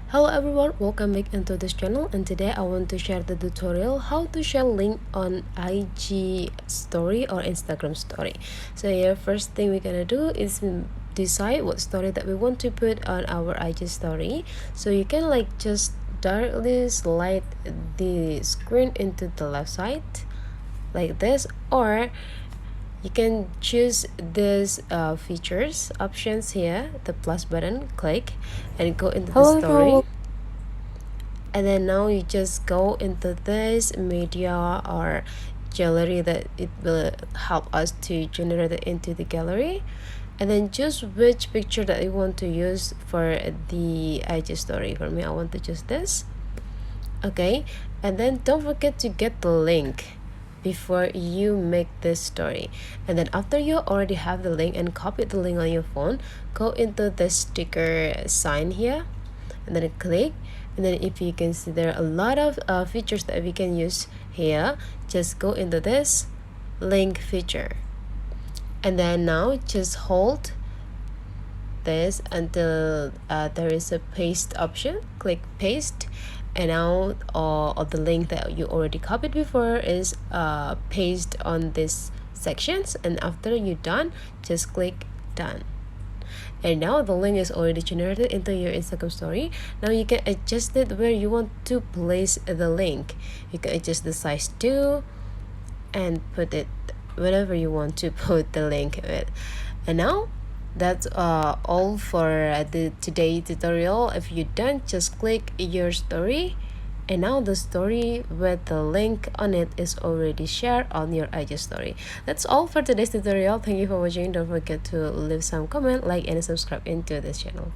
Hello everyone, welcome back into this channel, and today I want to share the tutorial how to share link on IG story or Instagram story. So here, first thing we're gonna do is decide what story that we want to put on our IG story. So you can just directly slide the screen into the left side like this, or you can choose this features options here, the plus button, click and go into the Hello everyone, story. And then now you just go into this media or gallery that it will help us to generate it into the gallery, and then choose which picture that you want to use for the IG story. For me, I want to choose this. Okay, and then don't forget to get the link before you make this story. And then after you already have the link and copy the link on your phone, go into the sticker sign here and then click. And then if you can see, there are a lot of features that we can use here. Just go into this link feature, and then now just hold this until there is a paste option. Click paste, and now all of the link that you already copied before is pasted on this sections. And after you're done, just click done. And now the link is already generated into your Instagram story. Now you can adjust it where you want to place the link. You can adjust the size too and put it wherever you want to put the link with. And now that's all for the today tutorial. If you're done, just click your story, and now the story with the link on it is already shared on your IG story. That's all for today's tutorial. Thank you for watching. Don't forget to leave some comment, like, and subscribe into this channel.